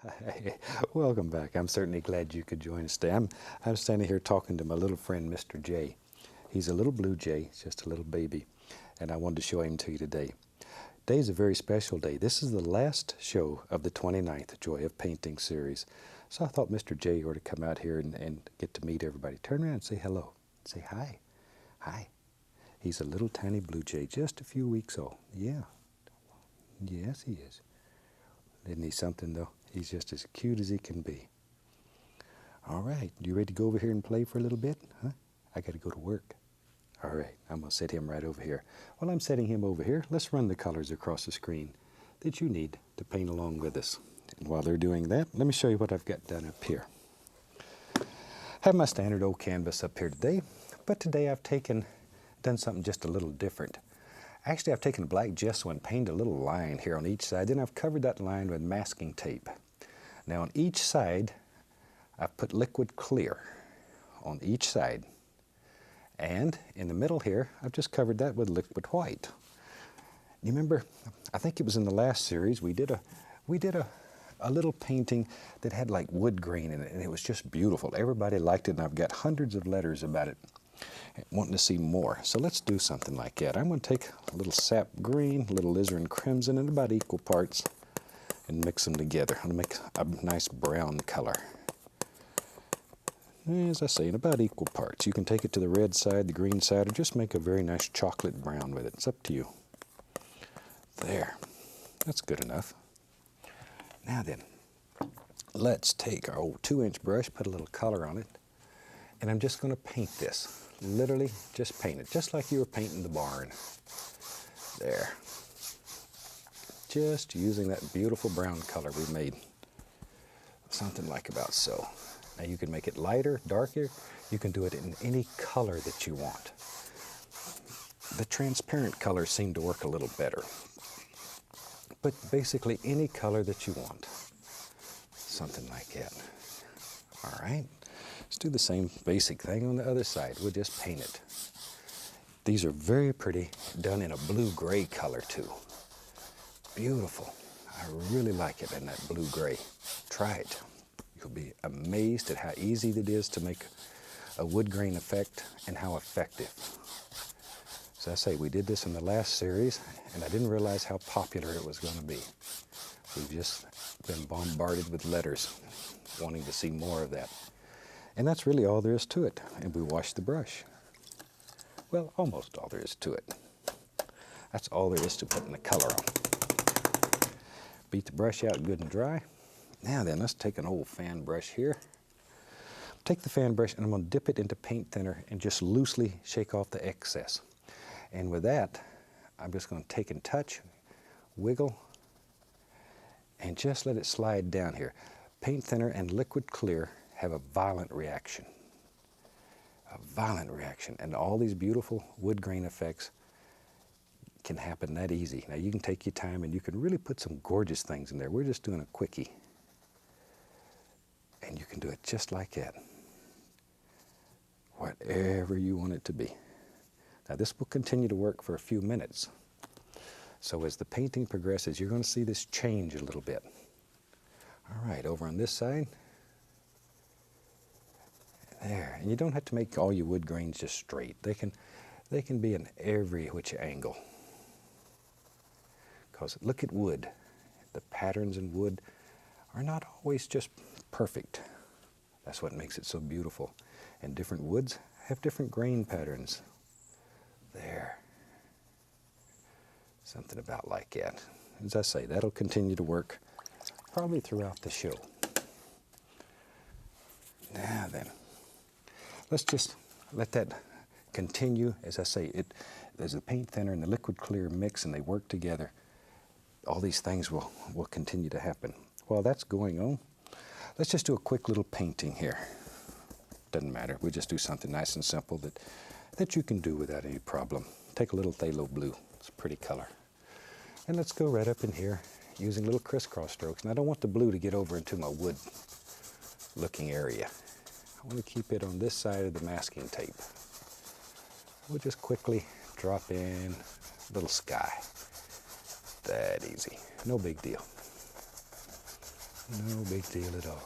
Hey, welcome back. I'm certainly glad you could join us today. I'm standing here talking to my little friend, Mr. J. He's a little blue jay, he's just a little baby, and I wanted to show him to you today. Today's a very special day. This is the last show of the 29th Joy of Painting series. So I thought Mr. J ought to come out here and get to meet everybody. Turn around and say hello. Say hi. Hi. He's a little tiny blue jay, just a few weeks old. Yeah. Yes, he is. Isn't he something, though? He's just as cute as he can be. All right, you ready to go over here and play for a little bit? Huh? I got to go to work. All right, I'm going to set him right over here. While I'm setting him over here, let's run the colors across the screen that you need to paint along with us. And while they're doing that, let me show you what I've got done up here. I have my standard old canvas up here today, but today I've done something just a little different. Actually, I've taken a black gesso and painted a little line here on each side. Then I've covered that line with masking tape. Now on each side, I've put liquid clear on each side. And in the middle here, I've just covered that with liquid white. You remember, I think it was in the last series, we did a little painting that had like wood grain in it, and it was just beautiful. Everybody liked it, and I've got hundreds of letters about it, wanting to see more. So let's do something like that. I'm going to take a little sap green, a little alizarin crimson in about equal parts and mix them together. I'm going to make a nice brown color. As I say, in about equal parts. You can take it to the red side, the green side, or just make a very nice chocolate brown with it. It's up to you. There. That's good enough. Now then, let's take our old 2-inch brush, put a little color on it, and I'm just going to paint this. Literally, just paint it, just like you were painting the barn. There. Just using that beautiful brown color we made. Something like about so. Now you can make it lighter, darker. You can do it in any color that you want. The transparent colors seem to work a little better. But basically any color that you want. Something like that. All right. Let's do the same basic thing on the other side. We'll just paint it. These are very pretty, done in a blue-gray color too. Beautiful. I really like it in that blue-gray. Try it. You'll be amazed at how easy it is to make a wood grain effect and how effective. As I say, we did this in the last series, and I didn't realize how popular it was going to be. We've just been bombarded with letters wanting to see more of that. And that's really all there is to it. And we wash the brush. Well, almost all there is to it. That's all there is to putting the color on. Beat the brush out good and dry. Now then, let's take an old fan brush here. Take the fan brush and I'm going to dip it into paint thinner and just loosely shake off the excess. And with that, I'm just going to take and touch, wiggle, and just let it slide down here. Paint thinner and liquid clear have a violent reaction. A violent reaction. And all these beautiful wood grain effects can happen that easy. Now you can take your time and you can really put some gorgeous things in there. We're just doing a quickie. And you can do it just like that. Whatever you want it to be. Now this will continue to work for a few minutes. So as the painting progresses, you're going to see this change a little bit. All right, over on this side. There, and you don't have to make all your wood grains just straight. They can be in every which angle. Because look at wood. The patterns in wood are not always just perfect. That's what makes it so beautiful. And different woods have different grain patterns. There. Something about like that. As I say, that'll continue to work probably throughout the show. Now then. Let's just let that continue. As I say, there's the paint thinner and the liquid clear mix and they work together. All these things will continue to happen. While that's going on, let's just do a quick little painting here. Doesn't matter. We'll just do something nice and simple that you can do without any problem. Take a little phthalo blue. It's a pretty color. And let's go right up in here using little crisscross strokes. And I don't want the blue to get over into my wood looking area. I want to keep it on this side of the masking tape. We'll just quickly drop in a little sky. That easy. No big deal. No big deal at all.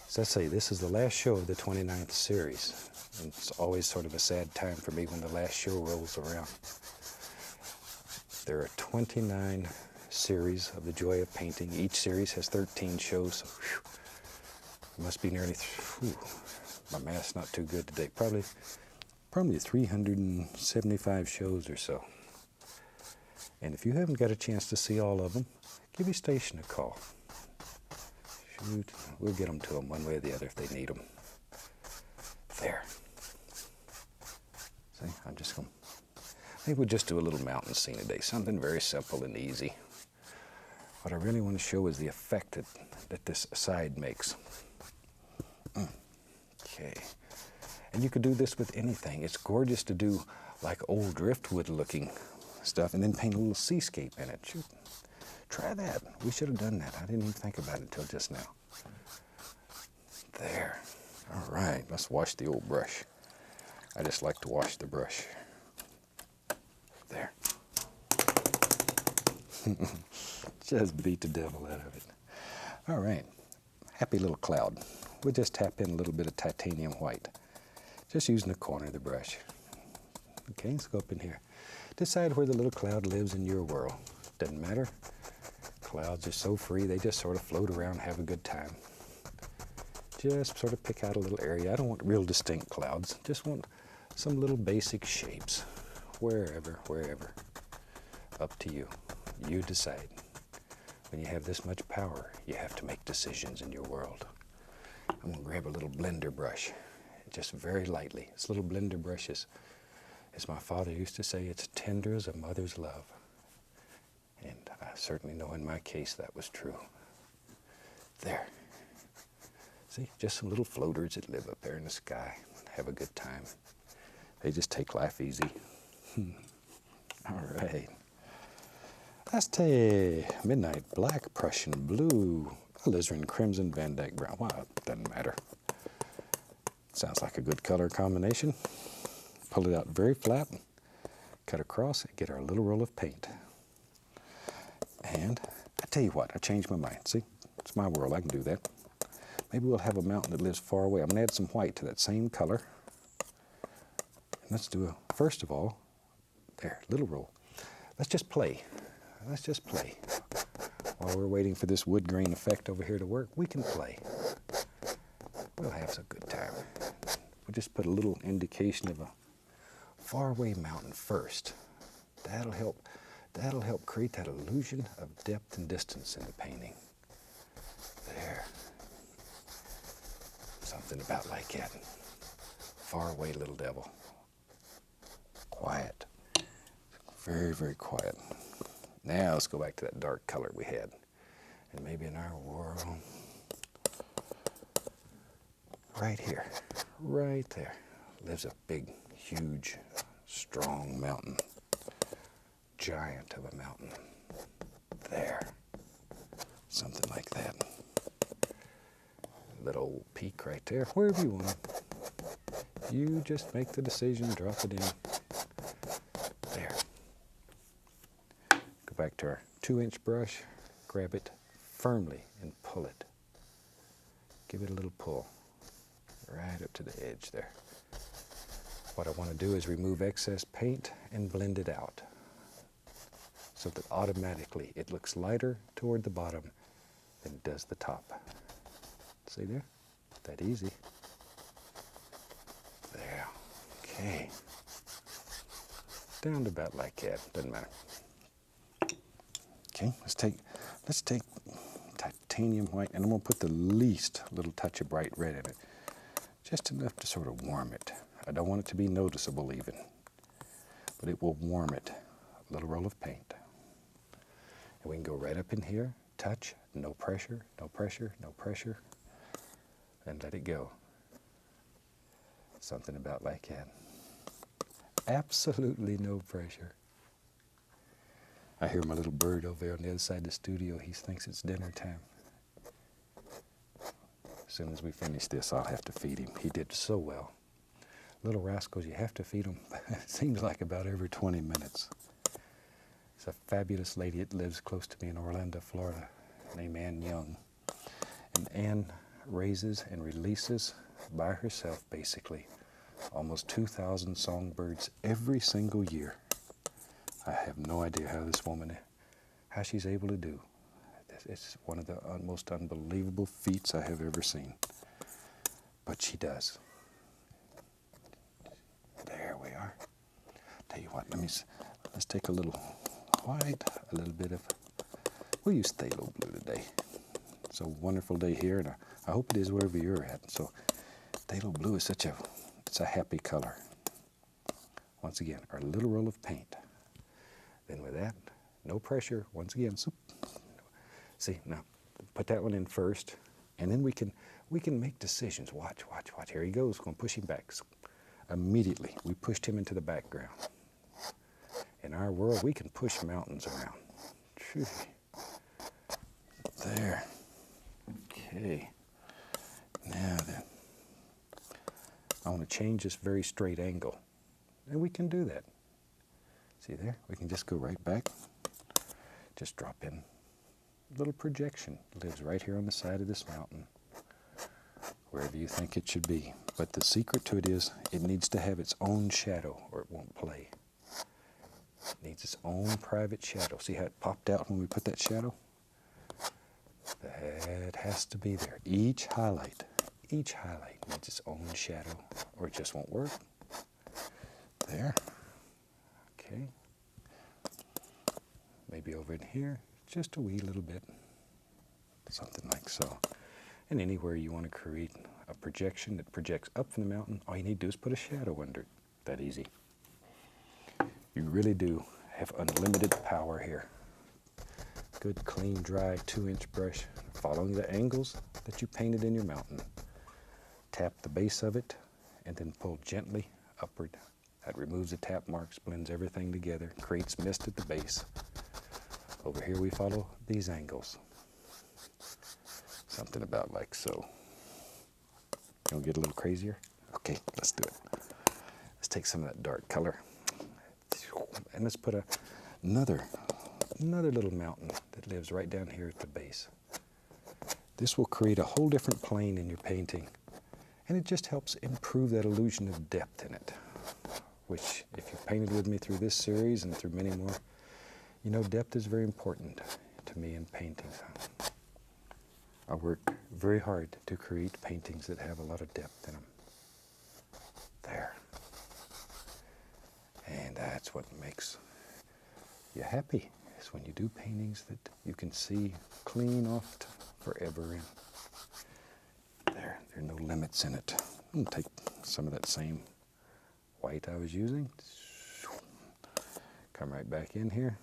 So let's say this is the last show of the 29th series. And it's always sort of a sad time for me when the last show rolls around. There are 29 series of The Joy of Painting. Each series has 13 shows. So, it must be nearly, my math's not too good today. Probably 375 shows or so. And if you haven't got a chance to see all of them, give your station a call. Shoot, we'll get them to them one way or the other if they need them. There. See, I'm just going to, I think we'll just do a little mountain scene today. Something very simple and easy. What I really want to show is the effect that this side makes. Okay. And you could do this with anything. It's gorgeous to do like old driftwood looking stuff and then paint a little seascape in it. Shoot. Try that. We should have done that. I didn't even think about it until just now. There. All right, let's wash the old brush. I just like to wash the brush. There. Just beat the devil out of it. All right, happy little cloud. We'll just tap in a little bit of titanium white. Just using the corner of the brush. Okay, let's go up in here. Decide where the little cloud lives in your world. Doesn't matter. Clouds are so free, they just sort of float around, have a good time. Just sort of pick out a little area. I don't want real distinct clouds. Just want some little basic shapes. Wherever. Up to you. You decide. When you have this much power, you have to make decisions in your world. I'm going to grab a little blender brush, just very lightly. This little blender brush is, as my father used to say, it's tender as a mother's love. And I certainly know in my case that was true. There. See, just some little floaters that live up there in the sky. Have a good time. They just take life easy. All right. Aztec, Midnight Black, Prussian Blue, Alizarin Crimson, Van Dyke Brown. Well, it doesn't matter. Sounds like a good color combination. Pull it out very flat, cut across, and get our little roll of paint. And I tell you what, I changed my mind. See, it's my world, I can do that. Maybe we'll have a mountain that lives far away. I'm going to add some white to that same color. And let's do first of all, there, little roll. Let's just play. Let's just play. While we're waiting for this wood grain effect over here to work, we can play. We'll have some good time. We'll just put a little indication of a faraway mountain first. That'll help create that illusion of depth and distance in the painting. There. Something about like that. Far away little devil. Quiet. Very, very quiet. Now let's go back to that dark color we had. And maybe in our world, right here, right there, lives a big, huge, strong mountain. Giant of a mountain. There. Something like that. Little old peak right there, wherever you want. You just make the decision, drop it in. There. Go back to our 2-inch brush, grab it firmly and pull it. Give it a little pull. Right up to the edge there. What I want to do is remove excess paint and blend it out, so that automatically it looks lighter toward the bottom than it does the top. See there? That easy. There. Okay. Down to about like that. Doesn't matter. Okay, let's take titanium white, and I'm going to put the least little touch of bright red in it. Just enough to sort of warm it. I don't want it to be noticeable even, but it will warm it. A little roll of paint. And we can go right up in here, touch, no pressure, no pressure, no pressure, and let it go. Something about like that. Absolutely no pressure. I hear my little bird over there on the other side of the studio. He thinks it's dinner time. As soon as we finish this, I'll have to feed him. He did so well. Little rascals, you have to feed them. It seems like about every 20 minutes. It's a fabulous lady that lives close to me in Orlando, Florida, named Ann Young. and raises and releases by herself, basically, almost 2,000 songbirds every single year. I have no idea how she's able to do. It's one of the most unbelievable feats I have ever seen. But she does. There we are. Tell you what, let's take a little white, a little bit of, we'll use phthalo blue today. It's a wonderful day here, and I hope it is wherever you're at. So phthalo blue is it's a happy color. Once again, our little roll of paint. Then with that, no pressure, once again, see, now, put that one in first, and then we can make decisions. Watch. Here he goes, going to push him back. Immediately, we pushed him into the background. In our world, we can push mountains around. Phew. There. Okay. Now then, I want to change this very straight angle. And we can do that. See there? We can just go right back. Just drop in. Little projection lives right here on the side of this mountain, wherever you think it should be. But the secret to it is it needs to have its own shadow or it won't play. It needs its own private shadow. See how it popped out when we put that shadow? That has to be there. Each highlight needs its own shadow or it just won't work. There. Okay. Maybe over in here. Just a wee little bit, something like so. And anywhere you want to create a projection that projects up from the mountain, all you need to do is put a shadow under it. That easy. You really do have unlimited power here. Good, clean, dry 2-inch brush, following the angles that you painted in your mountain. Tap the base of it, and then pull gently upward. That removes the tap marks, blends everything together, creates mist at the base. Over here we follow these angles. Something about like so. You want to get a little crazier? Okay, let's do it. Let's take some of that dark color. And let's put another little mountain that lives right down here at the base. This will create a whole different plane in your painting. And it just helps improve that illusion of depth in it. Which, if you've painted with me through this series and through many more, you know, depth is very important to me in painting. I work very hard to create paintings that have a lot of depth in them. There. And that's what makes you happy, is when you do paintings that you can see clean off forever in. There are no limits in it. I'm going to take some of that same white I was using. Come right back in here.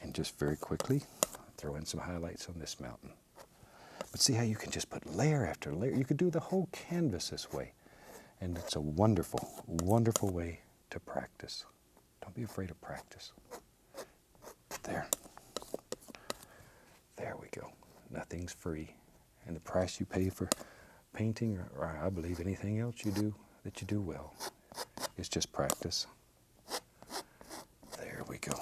And just very quickly, throw in some highlights on this mountain. But see how you can just put layer after layer. You could do the whole canvas this way. And it's a wonderful, wonderful way to practice. Don't be afraid of practice. There. There we go. Nothing's free. And the price you pay for painting, or I believe anything else you do that you do well, is just practice. There we go.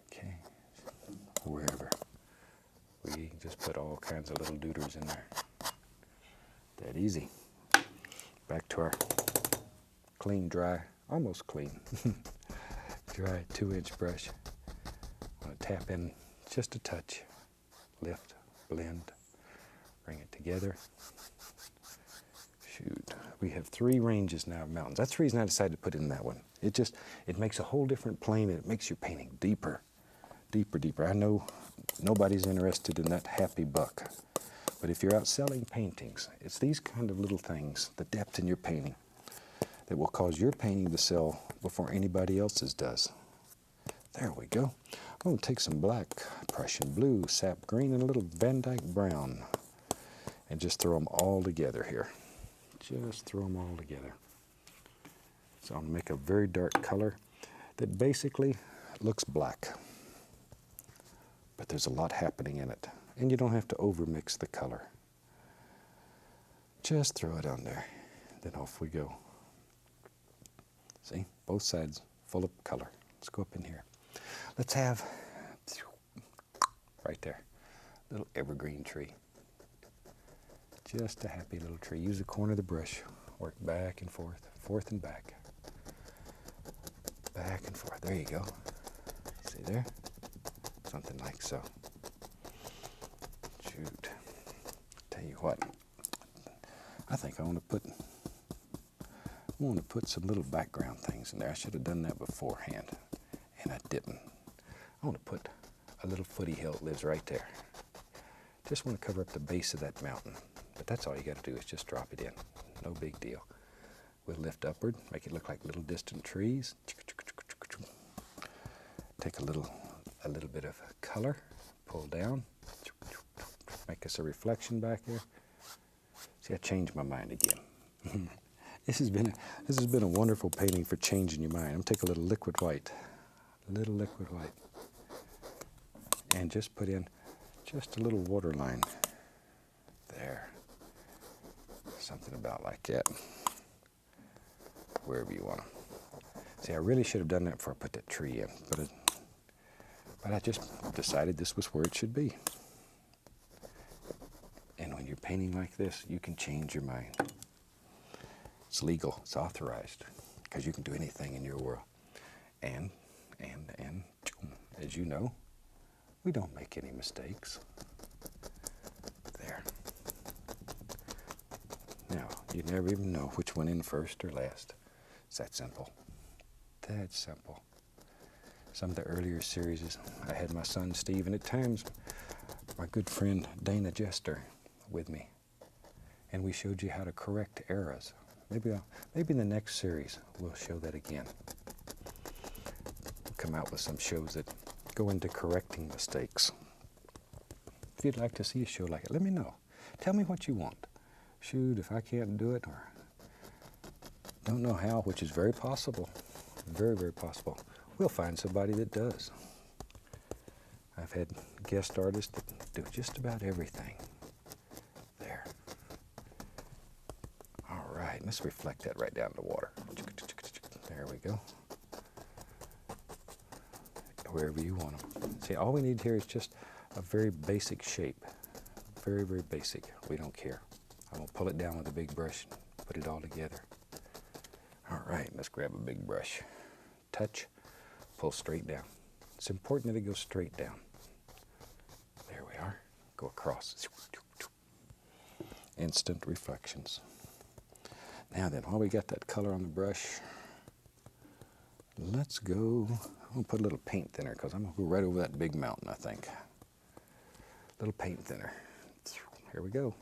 Okay. Wherever. We just put all kinds of little doodles in there. That easy. Back to our clean, dry, almost clean, dry 2-inch brush. I'm going to tap in just a touch. Lift, blend, bring it together. Shoot, we have 3 ranges now of mountains. That's the reason I decided to put in that one. It makes a whole different plane, and it makes your painting deeper, deeper, deeper. I know nobody's interested in that happy buck, but if you're out selling paintings, it's these kind of little things, the depth in your painting, that will cause your painting to sell before anybody else's does. There we go. I'm going to take some black, Prussian blue, sap green, and a little Van Dyke brown, and just throw them all together here. Just throw them all together. So I'm going to make a very dark color that basically looks black. But there's a lot happening in it. And you don't have to overmix the color. Just throw it on there. Then off we go. See, both sides full of color. Let's go up in here. Let's have right there. Little evergreen tree. Just a happy little tree. Use the corner of the brush. Work back and forth, forth and back. Back and forth. There you go. See there? Something like so. Shoot. Tell you what. I think I want to put some little background things in there. I should have done that beforehand, and I didn't. I want to put a little footy hill that lives right there. Just want to cover up the base of that mountain. But that's all you got to do is just drop it in. No big deal. We'll lift upward, make it look like little distant trees. Take a little bit of color, pull down, make us a reflection back there. See, I changed my mind again. This has been a wonderful painting for changing your mind. I'm gonna take a little liquid white, and just put in just a little water line there. Something about like that. Wherever you want to. See, I really should have done that before I put that tree in, but I just decided this was where it should be. And when you're painting like this, you can change your mind. It's legal, it's authorized, because you can do anything in your world. And, as you know, we don't make any mistakes. There. Now, you never even know which went in first or last. It's that simple. That simple. Some of the earlier series, I had my son Steve, and at times my good friend Dana Jester with me, and we showed you how to correct errors. Maybe in the next series we'll show that again. We'll come out with some shows that go into correcting mistakes. If you'd like to see a show like it, let me know. Tell me what you want. Shoot, if I can't do it or don't know how, which is very possible, very, very possible, we'll find somebody that does. I've had guest artists that do just about everything. There. All right, let's reflect that right down in the water. There we go. Wherever you want them. See, all we need here is just a very basic shape. Very, very basic. We don't care. I'm going to pull it down with a big brush and put it all together. All right, let's grab a big brush. Touch, pull straight down. It's important that it goes straight down. There we are. Go across. Instant reflections. Now then, while we got that color on the brush, let's go. I'm going to put a little paint thinner because I'm going to go right over that big mountain, I think. Little paint thinner. Here we go.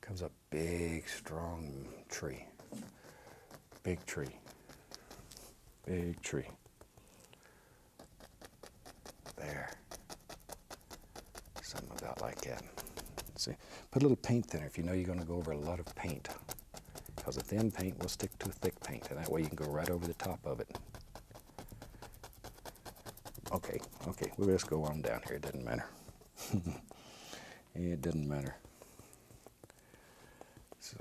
Comes a big, strong tree. Big tree. Big tree. There. Something about like that. See, put a little paint thinner if you know you're going to go over a lot of paint. Because a thin paint will stick to a thick paint, and that way you can go right over the top of it. Okay, we'll just go on down here. It doesn't matter. It doesn't matter. So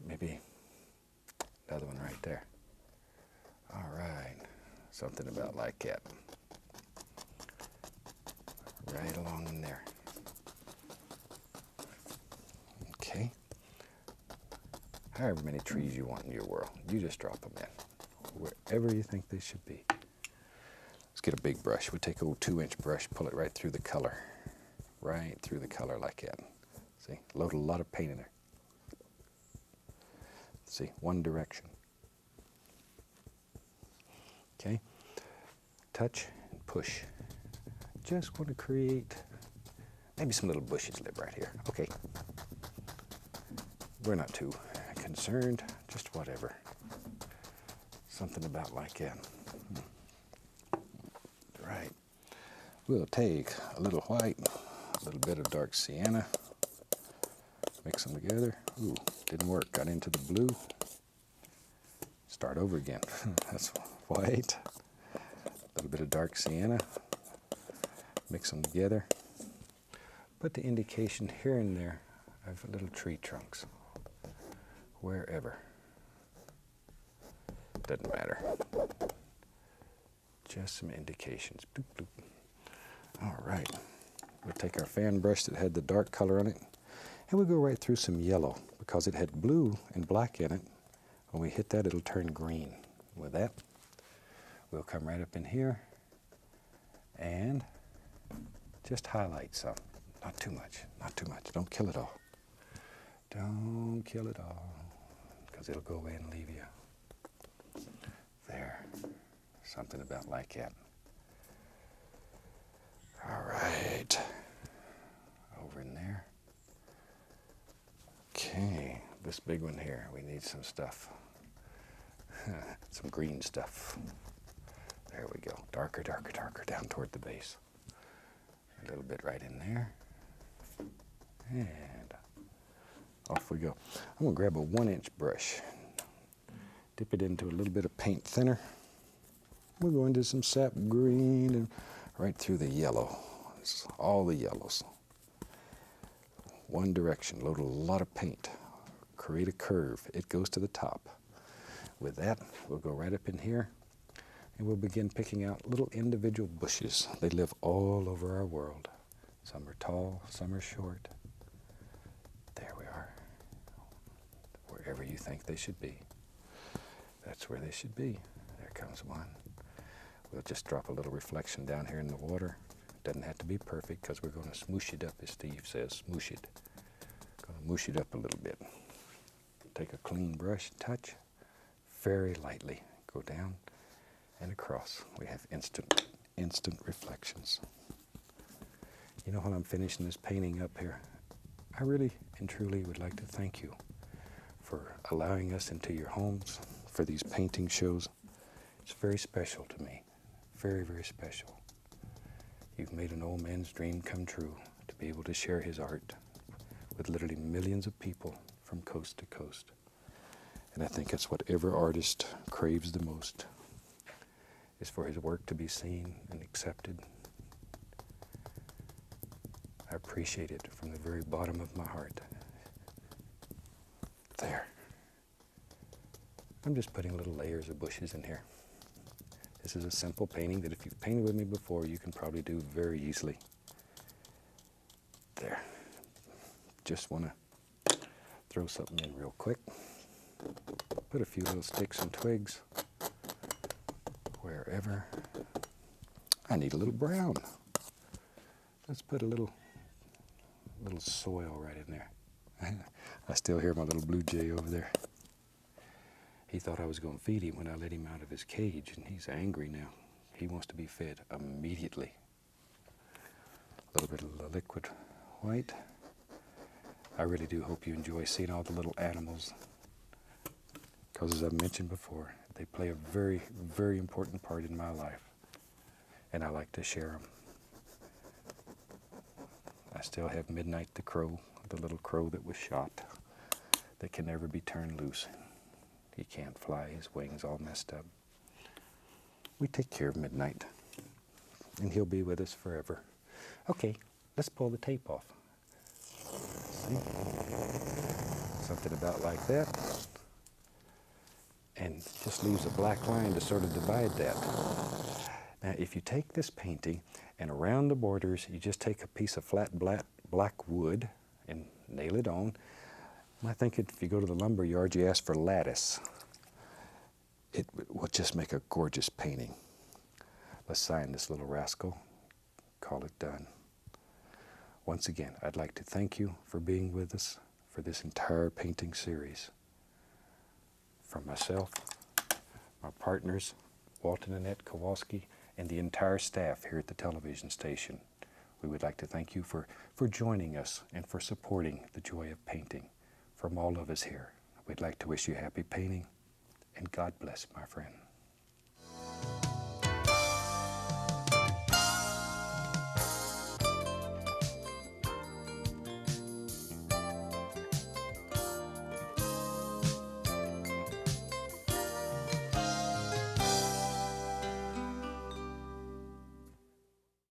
maybe another one right there. All right, something about like that. Right along in there. Okay. However many trees you want in your world, you just drop them in, wherever you think they should be. Let's get a big brush. We'll take a 2-inch brush, pull it right through the color. Right through the color like that. See, load a lot of paint in there. See, one direction. Okay, touch and push. Just want to create, maybe some little bushes live right here. Okay, we're not too concerned, just whatever. Something about like that. Right. We'll take a little white, a little bit of dark sienna, mix them together. Ooh, didn't work, got into the blue. Start over again. That's white, a little bit of dark sienna, mix them together. Put the indication here and there of little tree trunks, wherever. Doesn't matter. Just some indications. Bloop, bloop. All right. We'll take our fan brush that had the dark color on it, and we'll go right through some yellow because it had blue and black in it. When we hit that, it'll turn green. With that, we'll come right up in here and just highlight some. Not too much, not too much. Don't kill it all. Don't kill it all, because it'll go away and leave you. There, something about like that. All right, over in there. Okay, this big one here, we need some stuff. Some green stuff. There we go, darker, darker, darker, down toward the base. A little bit right in there. And off we go. I'm gonna grab a 1-inch brush, dip it into a little bit of paint thinner. We'll go into some sap green and right through the yellow. It's all the yellows. One direction, load a lot of paint, create a curve. It goes to the top. With that, we'll go right up in here and we'll begin picking out little individual bushes. They live all over our world. Some are tall, some are short. There we are. Wherever you think they should be. That's where they should be. There comes one. We'll just drop a little reflection down here in the water. Doesn't have to be perfect because we're going to smoosh it up, as Steve says, smoosh it. Going to moosh it up a little bit. Take a clean brush, touch, very lightly. Go down and across. We have instant reflections. You know, when I'm finishing this painting up here, I really and truly would like to thank you for allowing us into your homes for these painting shows. It's very special to me. Very, very special. You've made an old man's dream come true to be able to share his art with literally millions of people from coast to coast. And I think it's what every artist craves the most, is for his work to be seen and accepted. I appreciate it from the very bottom of my heart. There. I'm just putting little layers of bushes in here. This is a simple painting that if you've painted with me before, you can probably do very easily. There. Just want to throw something in real quick. Put a few little sticks and twigs wherever. I need a little brown. Let's put a little soil right in there. I still hear my little blue jay over there. He thought I was going to feed him when I let him out of his cage, and he's angry now. He wants to be fed immediately. A little bit of the liquid white. I really do hope you enjoy seeing all the little animals, because as I mentioned before, they play a very, very important part in my life, and I like to share them. I still have Midnight the crow, the little crow that was shot, that can never be turned loose. He can't fly, his wings all messed up. We take care of Midnight, and he'll be with us forever. Okay, let's pull the tape off. See? Something about like that. And just leaves a black line to sort of divide that. Now, if you take this painting and around the borders, you just take a piece of flat black wood and nail it on. I think if you go to the lumber yard, you ask for lattice. It will just make a gorgeous painting. Let's sign this little rascal, call it done. Once again, I'd like to thank you for being with us for this entire painting series. From myself, my partners, Walt and Annette Kowalski, and the entire staff here at the television station, we would like to thank you for joining us and for supporting the joy of painting. From all of us here, we'd like to wish you happy painting, and God bless, my friend.